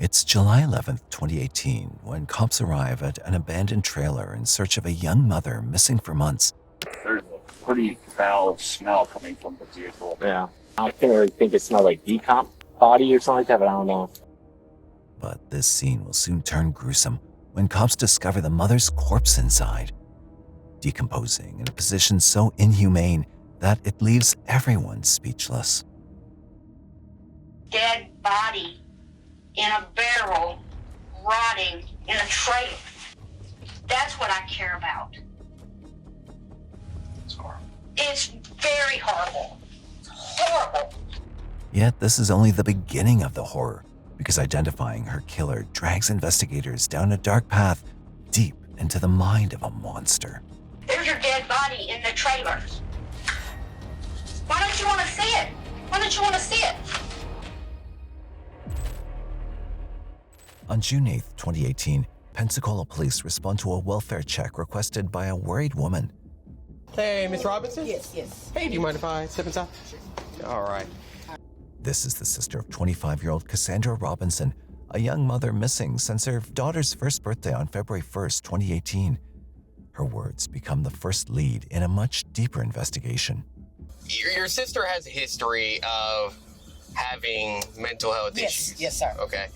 It's July 11th, 2018, when cops arrive at an abandoned trailer in search of a young mother missing for months. There's a pretty foul smell coming from the vehicle. Yeah. I can't really think it smelled like decomp body or something like that, but I don't know. But this scene will soon turn gruesome when cops discover the mother's corpse inside, decomposing in a position so inhumane that it leaves everyone speechless. Dead body in a barrel, rotting in a trailer. That's what I care about. It's horrible. It's very horrible. It's horrible. Yet this is only the beginning of the horror, because identifying her killer drags investigators down a dark path deep into the mind of a monster. There's your dead body in the trailer. Why don't you want to see it? Why don't you want to see it? On June 8th, 2018, Pensacola police respond to a welfare check requested by a worried woman. Hey, Miss Robinson? Yes, yes. Hey, do you mind if I step inside? All right. This is the sister of 25-year-old Cassandra Robinson, a young mother missing since her daughter's first birthday on February 1st, 2018. Her words become the first lead in a much deeper investigation. Your sister has a history of having mental health issues. Yes, sir. Okay.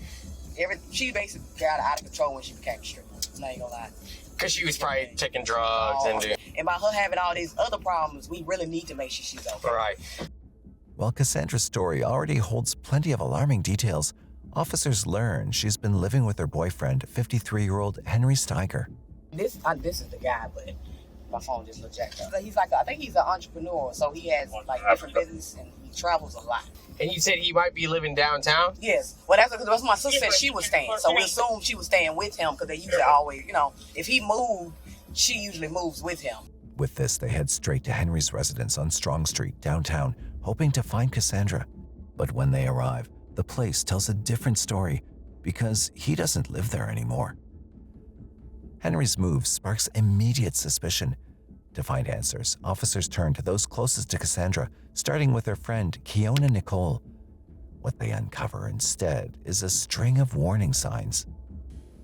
She basically got out of control when she became a stripper. I ain't gonna lie. Because she was probably taking drugs and doing... And by her having all these other problems, we really need to make sure she's okay. Right. While Cassandra's story already holds plenty of alarming details, officers learn she's been living with her boyfriend, 53-year-old Henry Stiger. This is the guy, but my phone just looked jacked up. He's like, I think he's an entrepreneur, so he has like different business and he travels a lot. And you said he might be living downtown? Yes. Well, that's because my sister said she was staying, so we assumed she was staying with him because they usually always, if he moved, she usually moves with him. With this, they head straight to Henry's residence on Strong Street, downtown, hoping to find Cassandra. But when they arrive, the place tells a different story because he doesn't live there anymore. Henry's move sparks immediate suspicion. To find answers, officers turn to those closest to Cassandra, starting with her friend, Keona Nicole. What they uncover instead is a string of warning signs.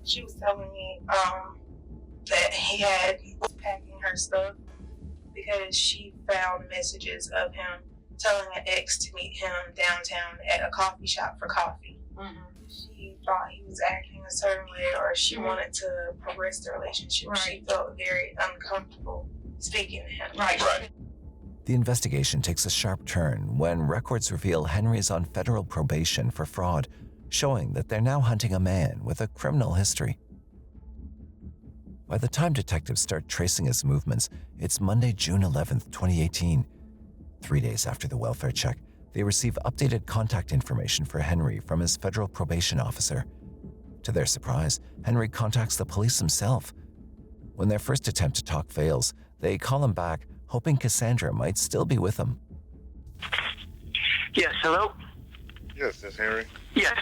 She was telling me that he was packing her stuff because she found messages of him telling an ex to meet him downtown at a coffee shop for coffee. Mm-hmm. She thought he was acting a certain way, or she wanted to progress the relationship. Right. She felt very uncomfortable speaking to him. Right. The investigation takes a sharp turn when records reveal Henry is on federal probation for fraud, showing that they're now hunting a man with a criminal history. By the time detectives start tracing his movements, it's Monday, June 11th, 2018. 3 days after the welfare check, they receive updated contact information for Henry from his federal probation officer. To their surprise, Henry contacts the police himself. When their first attempt to talk fails, they call him back, hoping Cassandra might still be with him. Yes, hello? Yes, this Henry. Yes.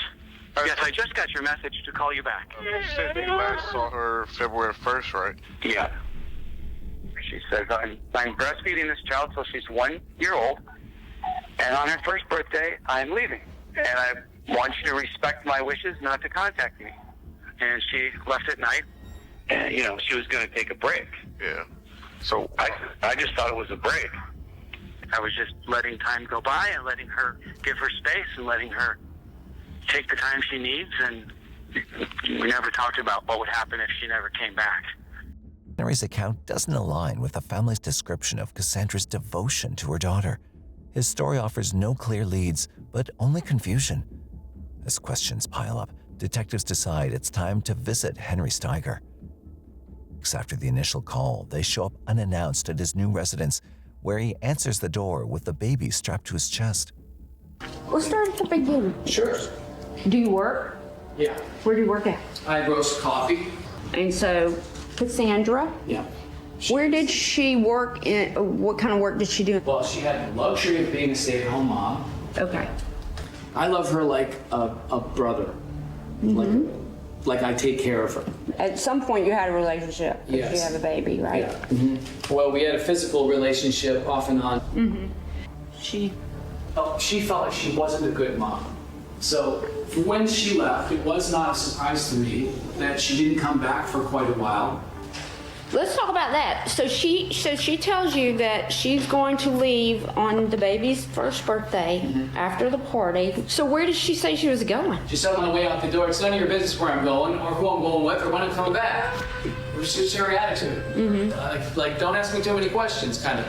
Yes, I just got your message to call you back. You said that you last saw her February 1st, right? Yeah. She says, I'm breastfeeding this child till she's 1 year old, and on her first birthday, I'm leaving. And I want you to respect my wishes not to contact me. And she left at night, and, she was going to take a break. Yeah. So I just thought it was a break. I was just letting time go by and letting her give her space and letting her take the time she needs, and we never talked about what would happen if she never came back. Henry's account doesn't align with the family's description of Cassandra's devotion to her daughter. His story offers no clear leads, but only confusion. As questions pile up, detectives decide it's time to visit Henry Stiger. After the initial call, they show up unannounced at his new residence, where he answers the door with the baby strapped to his chest. We'll start at the beginning. Sure. Do you work? Yeah. Where do you work at? I roast coffee. And so, Cassandra? Yeah. Where did she work? What kind of work did she do? Well, she had the luxury of being a stay-at-home mom. Okay. I love her like a brother. Mm-hmm. Like I take care of her. At some point you had a relationship. Yes. You have a baby, right? Yeah. Mm-hmm. Well, we had a physical relationship off and on. Mm-hmm. She felt like she wasn't a good mom. So when she left, it was not a surprise to me that she didn't come back for quite a while. Let's talk about that. So she tells you that she's going to leave on the baby's first birthday after the party. So where did she say she was going? She said on the way out the door, it's none of your business where I'm going, or who I'm going with, or when I'm coming back. It was just her attitude. Like, don't ask me too many questions, kind of.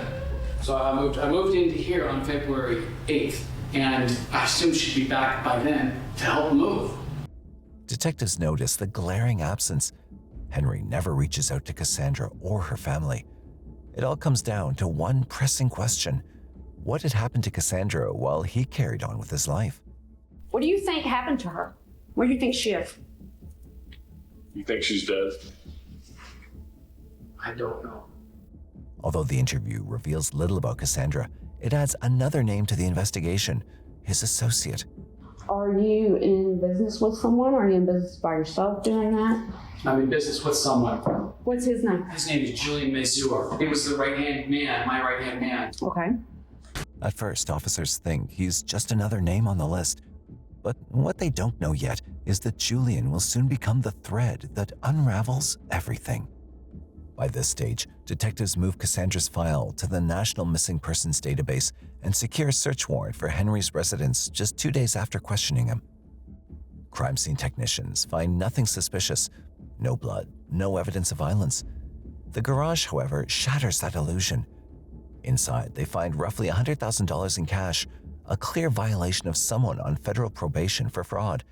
So I moved into here on February 8th, and I assumed she'd be back by then to help move. Detectives notice the glaring absence. Henry never reaches out to Cassandra or her family. It all comes down to one pressing question. What had happened to Cassandra while he carried on with his life? What do you think happened to her? Where do you think she is? You think she's dead? I don't know. Although the interview reveals little about Cassandra, it adds another name to the investigation, his associate. Are you in business with someone? Are you in business by yourself doing that? I'm in business with someone. What's his name? His name is Julian Mazur. He was the right-hand man, my right-hand man. Okay. At first, officers think he's just another name on the list. But what they don't know yet is that Julian will soon become the thread that unravels everything. By this stage, detectives move Cassandra's file to the National Missing Persons Database and secure a search warrant for Henry's residence just 2 days after questioning him. Crime scene technicians find nothing suspicious. No blood, no evidence of violence. The garage, however, shatters that illusion. Inside, they find roughly $100,000 in cash, a clear violation of someone on federal probation for fraud.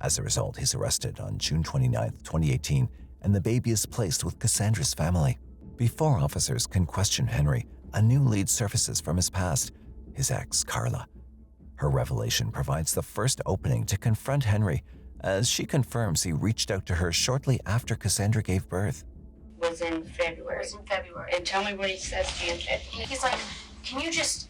As a result, he's arrested on June 29, 2018, and the baby is placed with Cassandra's family. Before officers can question Henry, a new lead surfaces from his past, his ex, Carla. Her revelation provides the first opening to confront Henry, as she confirms he reached out to her shortly after Cassandra gave birth. Was in February. And tell me what he says to you. He's like, can you just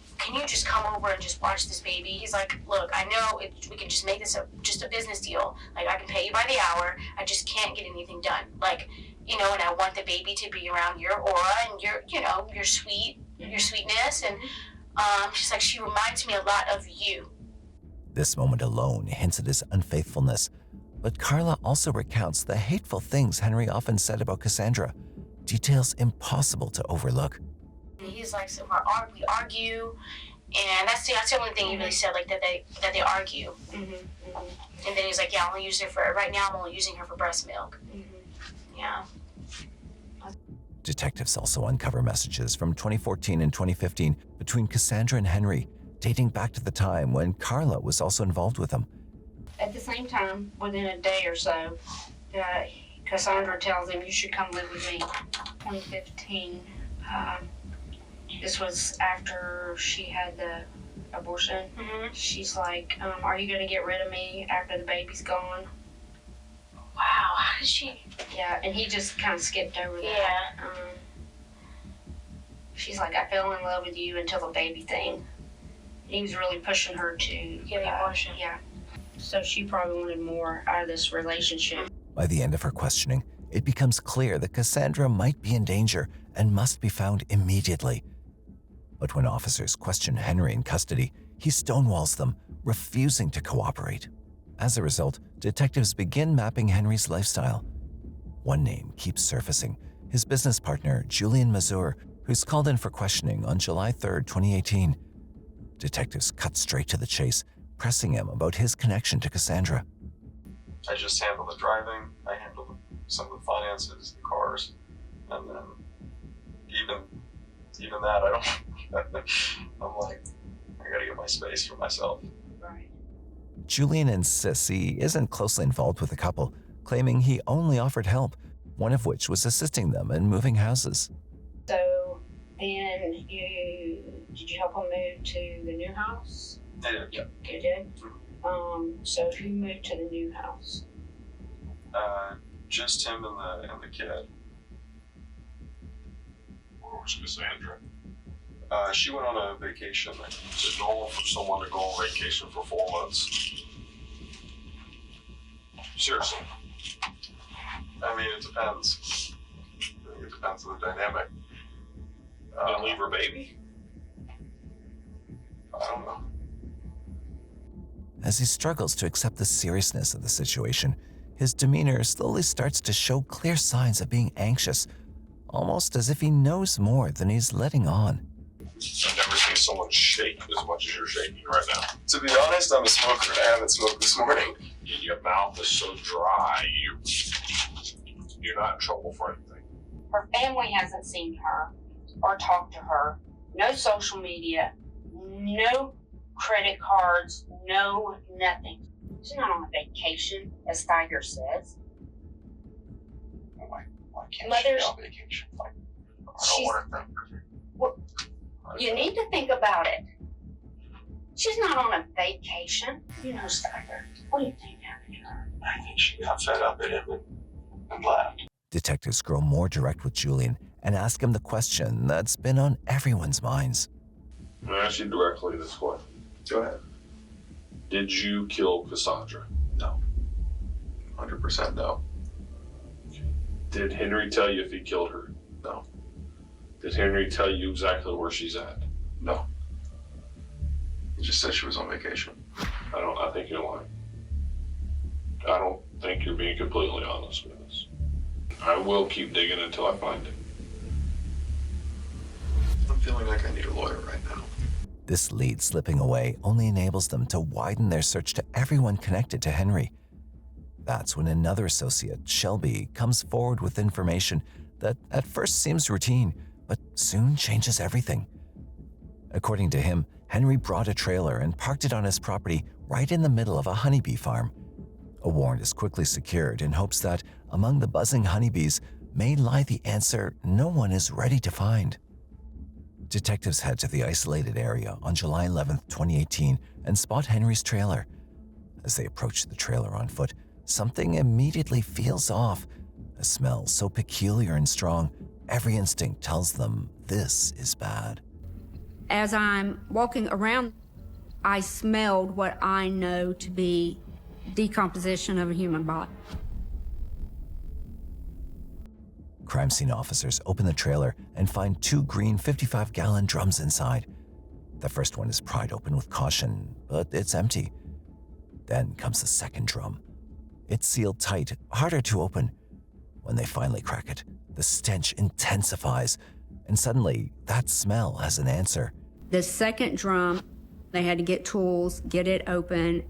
come over and just watch this baby? He's like, look, I know we can just make this just a business deal. Like, I can pay you by the hour. I just can't get anything done. Like, and I want the baby to be around your aura and your sweetness. And she's like, she reminds me a lot of you. This moment alone hints at his unfaithfulness, but Carla also recounts the hateful things Henry often said about Cassandra, details impossible to overlook. He's like, so we argue, and that's the only thing he really said, like that they argue. And then he's like, yeah, I'm only using her for right now. I'm only using her for breast milk. Yeah. Detectives also uncover messages from 2014 and 2015 between Cassandra and Henry, dating back to the time when Carla was also involved with them. At the same time, within a day or so, Cassandra tells him, you should come live with me. 2015. This was after she had the abortion. She's like, are you going to get rid of me after the baby's gone? Wow, how did she? Yeah, and he just kind of skipped over that. She's like, I fell in love with you until the baby thing. He was really pushing her to get the abortion. Yeah. So she probably wanted more out of this relationship. By the end of her questioning, it becomes clear that Cassandra might be in danger and must be found immediately. But when officers question Henry in custody, he stonewalls them, refusing to cooperate. As a result, detectives begin mapping Henry's lifestyle. One name keeps surfacing, his business partner, Julian Mazur, who's called in for questioning on July 3, 2018. Detectives cut straight to the chase, pressing him about his connection to Cassandra. I just handle the driving, I handle some of the finances, the cars, and then even that I don't, I'm like, I gotta get my space for myself. Right. Julian insists he isn't closely involved with the couple, claiming he only offered help, one of which was assisting them in moving houses. So then did you help him move to the new house? I did, yeah. You did? So who moved to the new house? Just him and the kid. Where was Cassandra? She went on a vacation. Is it normal for someone to go on vacation for 4 months? Seriously. I mean, it depends. It depends on the dynamic. And leave her baby? I don't know. as he struggles to accept the seriousness of the situation, his demeanor slowly starts to show clear signs of being anxious, almost as if he knows more than he's letting on. I've never seen someone shake as much as you're shaking right now. To be honest, I'm a smoker and I haven't smoked this morning. Your mouth is so dry, you're not in trouble for anything. Her family hasn't seen her or talked to her. No social media, no credit cards, no nothing. She's not on a vacation, as Stiger says. Why can't Mother's, she be on vacation? Like, I don't want her. Well, you need to think about it. She's not on a vacation. You know, Stiger. What do you think happened to her? I think she got fed up at him and left. Detectives grow more direct with Julian and ask him the question that's been on everyone's minds. I'm going to ask you directly this question. Go ahead. Did you kill Cassandra? No. 100% no. Did Henry tell you if he killed her? No. Did Henry tell you exactly where she's at? No. He just said she was on vacation. I think you're lying. I don't think you're being completely honest with us. I will keep digging until I find it. I'm feeling like I need a lawyer right now. This lead slipping away only enables them to widen their search to everyone connected to Henry. That's when another associate, Shelby, comes forward with information that at first seems routine, but soon changes everything. According to him, Henry brought a trailer and parked it on his property right in the middle of a honeybee farm. A warrant is quickly secured in hopes that among the buzzing honeybees may lie the answer no one is ready to find. Detectives head to the isolated area on July 11, 2018, and spot Henry's trailer. As they approach the trailer on foot, something immediately feels off. A smell so peculiar and strong, every instinct tells them this is bad. As I'm walking around, I smelled what I know to be decomposition of a human body. Crime scene officers open the trailer and find 2 green 55-gallon drums inside. The first one is pried open with caution, but it's empty. Then comes the second drum. It's sealed tight, harder to open. When they finally crack it, the stench intensifies, and suddenly that smell has an answer. The second drum, they had to get tools, get it open,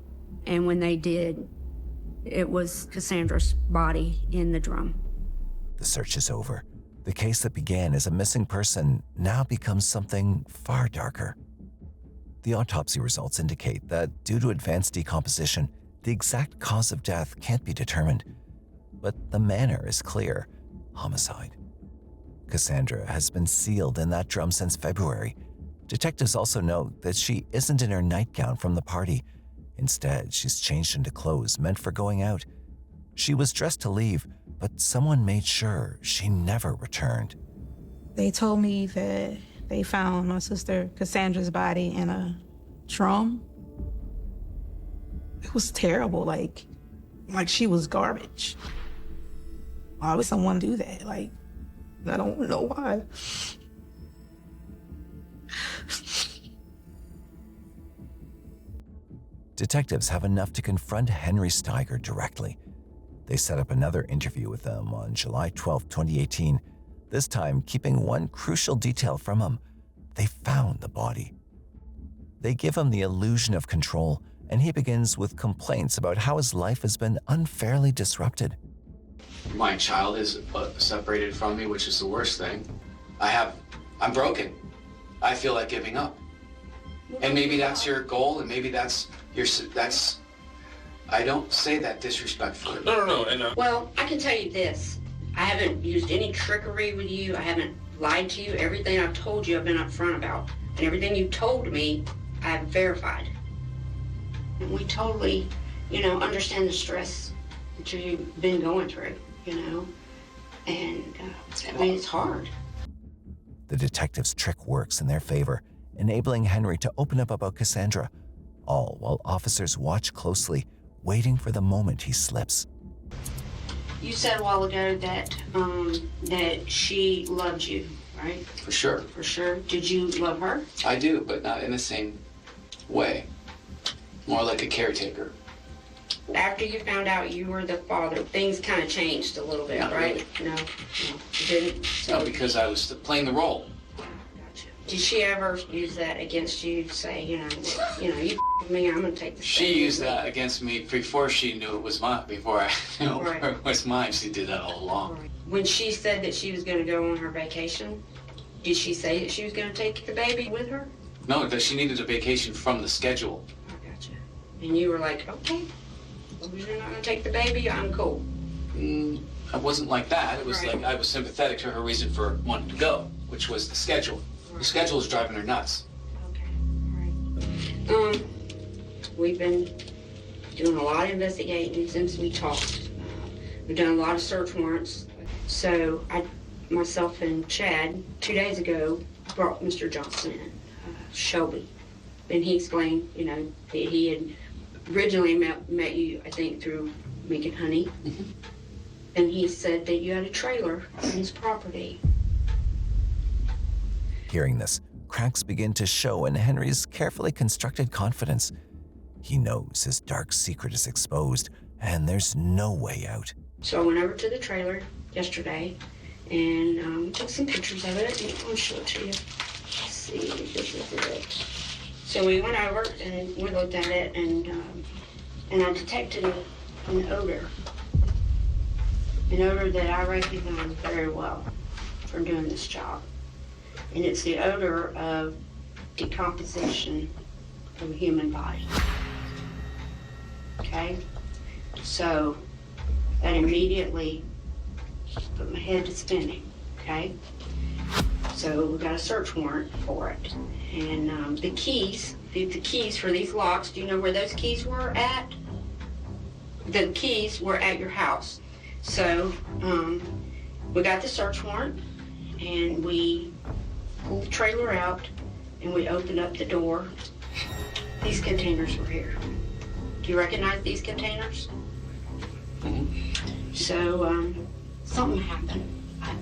and when they did, it was Cassandra's body in the drum. The search is over. The case that began as a missing person now becomes something far darker. The autopsy results indicate that due to advanced decomposition, the exact cause of death can't be determined. But the manner is clear: homicide. Cassandra has been sealed in that drum since February. Detectives also note that she isn't in her nightgown from the party. Instead, she's changed into clothes meant for going out. She was dressed to leave, but someone made sure she never returned. They told me that they found my sister Cassandra's body in a drum. It was terrible, like she was garbage. Why would someone do that? Like, I don't know why. Detectives have enough to confront Henry Stiger directly. They set up another interview with him on July 12, 2018, this time keeping one crucial detail from him: they found the body. They give him the illusion of control, and he begins with complaints about how his life has been unfairly disrupted. My child is separated from me, which is the worst thing. I'm broken. I feel like giving up. And maybe that's your goal, and maybe that's I don't say that disrespectfully. No. Well, I can tell you this. I haven't used any trickery with you. I haven't lied to you. Everything I've told you, I've been upfront about. And everything you told me, I've verified. And we totally, understand the stress that you've been going through, And, it's hard. The detective's trick works in their favor, enabling Henry to open up about Cassandra, all while officers watch closely, waiting for the moment he slips. You said a while ago that she loved you, right? For sure. For sure. Did you love her? I do, but not in the same way. More like a caretaker. After you found out you were the father, things kind of changed a little bit, Not right? really. No, you didn't? No, because I was playing the role. Did she ever use that against you, say, you f with me, I'm gonna take the She used that against me before she knew it was mine. Before I knew Right. it was mine, she did that all along. When she said that she was gonna go on her vacation, did she say that she was gonna take the baby with her? No, that she needed a vacation from the schedule. I gotcha. And you were like, okay, well, you're not gonna take the baby, I'm cool. I wasn't like that. It was Right. like I was sympathetic to her reason for wanting to go, which was the schedule. The schedule was driving her nuts. We've been doing a lot of investigating since we talked. We've done a lot of search warrants. So myself and Chad, 2 days ago, brought Mr. Johnson in, Shelby. And he explained, that he had originally met you, I think, through Meek and Honey. And he said that you had a trailer on his property. Hearing this, cracks begin to show in Henry's carefully constructed confidence. He knows his dark secret is exposed, and there's no way out. So I went over to the trailer yesterday and took some pictures of it. And I'll show it to you. Let's see if this is it. So we went over and we looked at it, and I detected an odor that I recognize very well from doing this job. And it's the odor of decomposition of a human body. Okay? So that immediately put my head to spinning, okay? So we got a search warrant for it. And the keys for these locks, do you know where those keys were at? The keys were at your house. So we got the search warrant, and we pulled the trailer out, and we opened up the door. These containers were here. Do you recognize these containers? So something happened.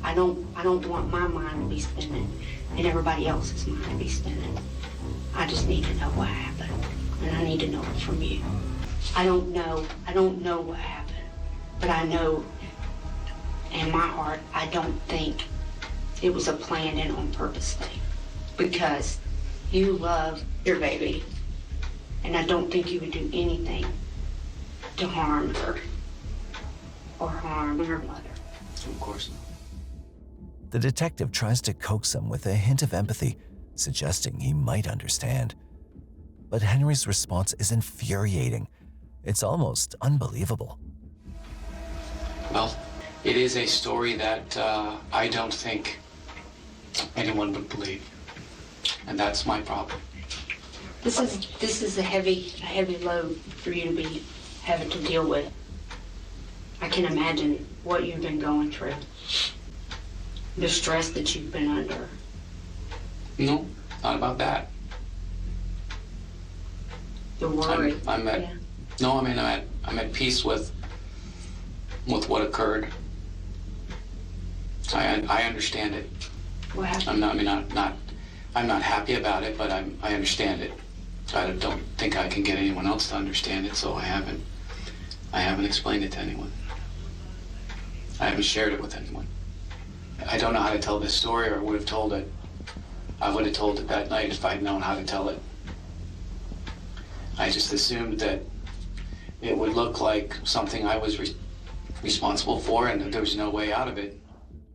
I don't want my mind to be spinning and everybody else's mind to be spinning. I just need to know what happened, and I need to know it from you. I don't know what happened, but I know in my heart I don't think it was a planned and on purpose thing, because you love your baby, and I don't think you would do anything to harm her or harm her mother. Of course not. The detective tries to coax him with a hint of empathy, suggesting he might understand. But Henry's response is infuriating. It's almost unbelievable. Well, it is a story that I don't think anyone would believe, and that's my problem. This is a heavy load for you to be having to deal with. I can imagine what you've been going through, the stress that you've been under. No, not about that. The worry. I'm at peace with what occurred. I understand it. What happened? I'm not happy about it, but I understand it. I don't think I can get anyone else to understand it, so I haven't explained it to anyone. I haven't shared it with anyone. I don't know how to tell this story, or would have told it. I would have told it that night if I'd known how to tell it. I just assumed that it would look like something I was responsible for, and that there was no way out of it.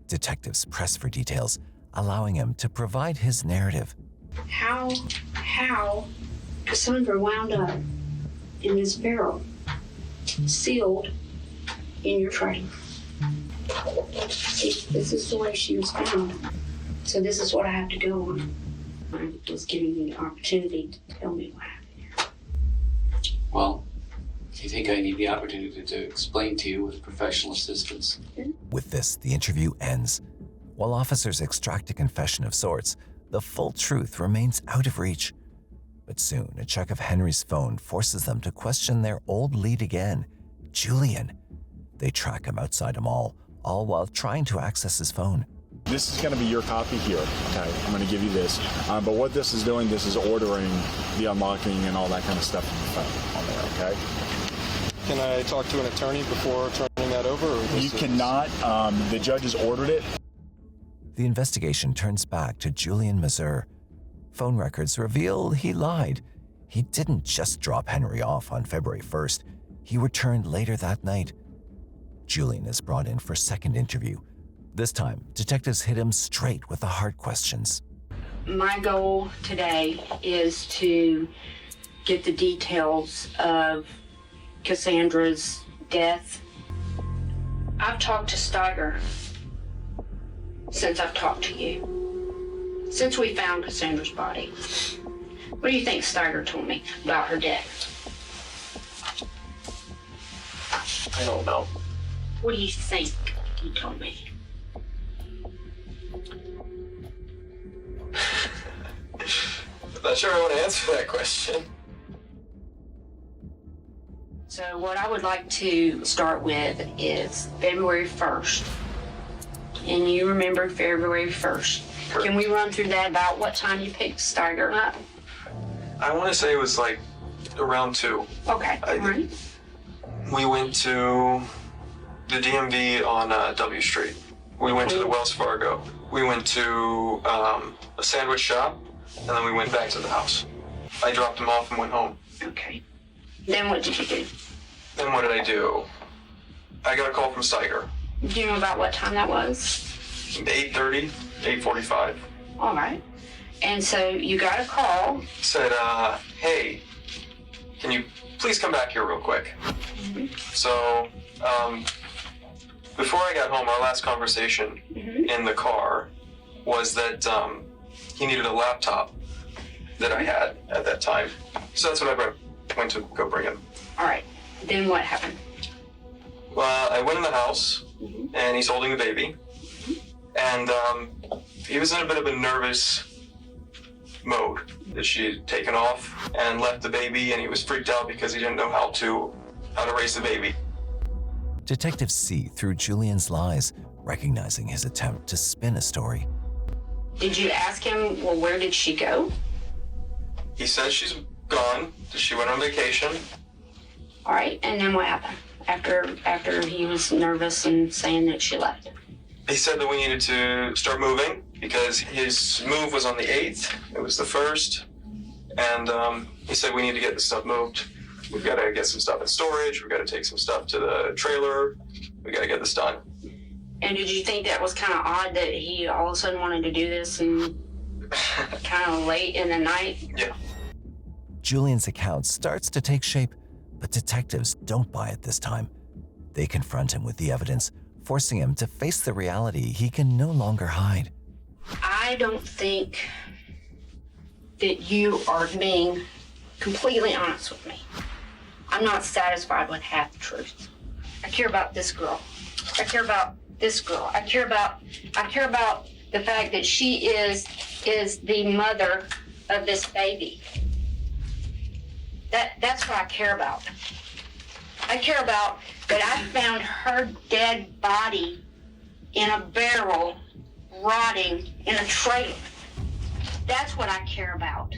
Detectives press for details, allowing him to provide his narrative. How Cassandra wound up in this barrel, sealed in your trailer. This is the way she was found. So this is what I have to go on. I was giving you the opportunity to tell me what happened here. Well, I think I need the opportunity to explain to you with professional assistance. With this, the interview ends. While officers extract a confession of sorts, the full truth remains out of reach. But soon, a check of Henry's phone forces them to question their old lead again, Julian. They track him outside a mall, all while trying to access his phone. This is going to be your copy here. Okay, I'm going to give you this. But what this is doing, this is ordering the unlocking and all that kind of stuff on there, okay? Can I talk to an attorney before turning that over? Or You cannot. The judge has ordered it. The investigation turns back to Julian Mazur. Phone records reveal he lied. He didn't just drop Henry off on February 1st. He returned later that night. Julian is brought in for a second interview. This time, detectives hit him straight with the hard questions. My goal today is to get the details of Cassandra's death. I've talked to Stiger since I've talked to you. Since we found Cassandra's body. What do you think Stiger told me about her death? I don't know. What do you think he told me? I'm not sure I want to answer that question. So what I would like to start with is February 1st. And you remember February 1st. Correct. Can we run through that about what time you picked Stiger up? I want to say it was like around 2. Okay, all right. We went to the DMV on W Street. We went to the Wells Fargo. We went to a sandwich shop, and then we went back to the house. I dropped him off and went home. Okay. Then what did you do? Then what did I do? I got a call from Stiger. Do you know about what time that was? 8:30, 8:45. All right. And so you got a call. Said, hey, can you please come back here real quick? Mm-hmm. So, before I got home, our last conversation in the car was that he needed a laptop that I had at that time. So that's what I went to go bring him. All right. Then what happened? Well, I went in the house, and he's holding the baby. And he was in a bit of a nervous mode that she had taken off and left the baby, and he was freaked out because he didn't know how to raise the baby. Detectives see through Julian's lies, recognizing his attempt to spin a story. Did you ask him, well, where did she go? He said she's gone, that she went on vacation. All right, and then what happened after he was nervous and saying that she left? He said that we needed to start moving because his move was on the 8th. It was the 1st. And he said we need to get this stuff moved. We've got to get some stuff in storage. We've got to take some stuff to the trailer. We got to get this done. And did you think that was kind of odd that he all of a sudden wanted to do this and kind of late in the night? Yeah. Julian's account starts to take shape, but detectives don't buy it this time. They confront him with the evidence, forcing him to face the reality he can no longer hide. I don't think that you are being completely honest with me. I'm not satisfied with half the truth. I care about this girl. I care about this girl. I care about the fact that she is the mother of this baby. That's what I care about. I care about that I found her dead body in a barrel, rotting in a trailer. That's what I care about.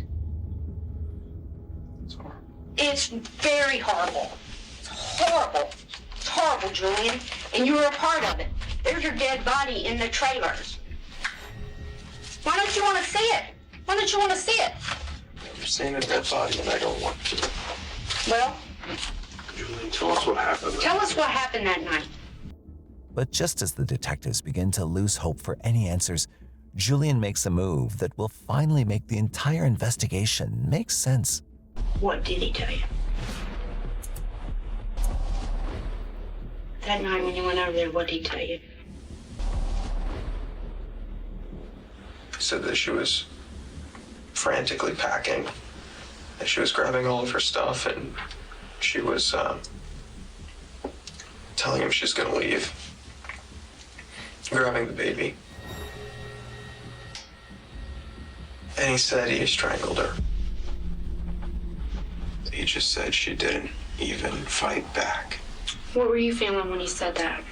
It's very horrible. It's horrible. It's horrible, Julian. And you were a part of it. There's your dead body in the trailers. Why don't you want to see it? Why don't you want to see it? You're seeing a dead body and I don't want to. Well, Julie, tell us what happened. Tell us what happened that night. But just as the detectives begin to lose hope for any answers, Julian makes a move that will finally make the entire investigation make sense. What did he tell you? That night when you went over there, what did he tell you? He said that she was frantically packing, that she was grabbing all of her stuff, and she was telling him she's gonna leave, grabbing the baby. And he said he strangled her. He just said she didn't even fight back. What were you feeling when he said that?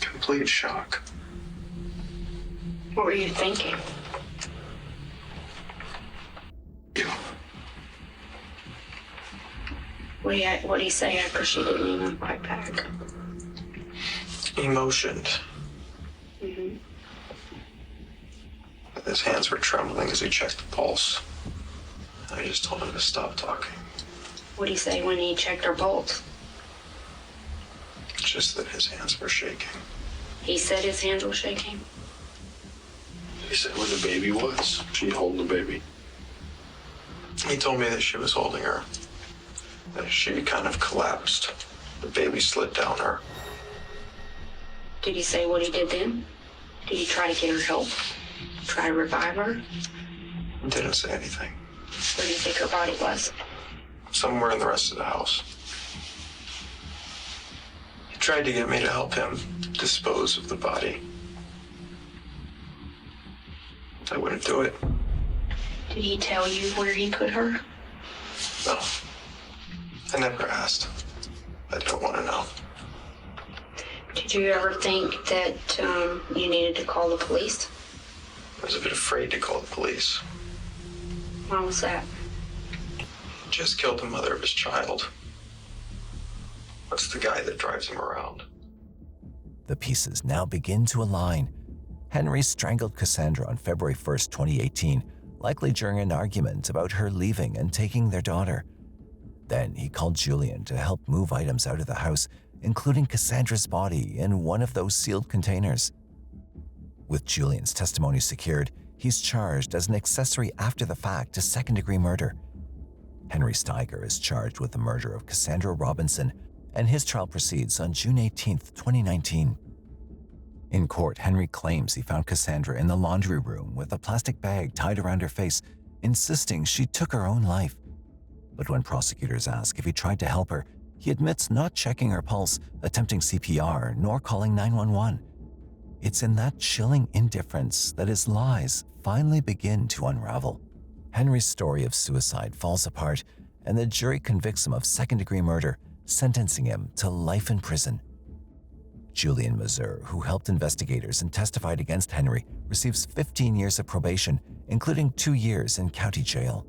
Complete shock. What were you thinking? What did he say after she didn't even quite back? He motioned. Mm-hmm. His hands were trembling as he checked the pulse. I just told him to stop talking. What did he say when he checked her pulse? Just that his hands were shaking. He said his hands were shaking? He said where the baby was. She holding the baby. He told me that she was holding her. That she kind of collapsed. The baby slid down her. Did he say what he did then? Did he try to get her help? Try to revive her? He didn't say anything. Where do you think her body was? Somewhere in the rest of the house. He tried to get me to help him dispose of the body. I wouldn't do it. Did he tell you where he put her? No. I never asked. I didn't want to know. Did you ever think that you needed to call the police? I was a bit afraid to call the police. Why was that? He just killed the mother of his child. That's the guy that drives him around. The pieces now begin to align. Henry strangled Cassandra on February 1st, 2018, likely during an argument about her leaving and taking their daughter. Then he called Julian to help move items out of the house, including Cassandra's body in one of those sealed containers. With Julian's testimony secured, he's charged as an accessory after the fact to second-degree murder. Henry Stiger is charged with the murder of Cassandra Robinson, and his trial proceeds on June 18, 2019. In court, Henry claims he found Cassandra in the laundry room with a plastic bag tied around her face, insisting she took her own life. But when prosecutors ask if he tried to help her, he admits not checking her pulse, attempting CPR, nor calling 911. It's in that chilling indifference that his lies finally begin to unravel. Henry's story of suicide falls apart, and the jury convicts him of second-degree murder, sentencing him to life in prison. Julian Mazur, who helped investigators and testified against Henry, receives 15 years of probation, including 2 years in county jail.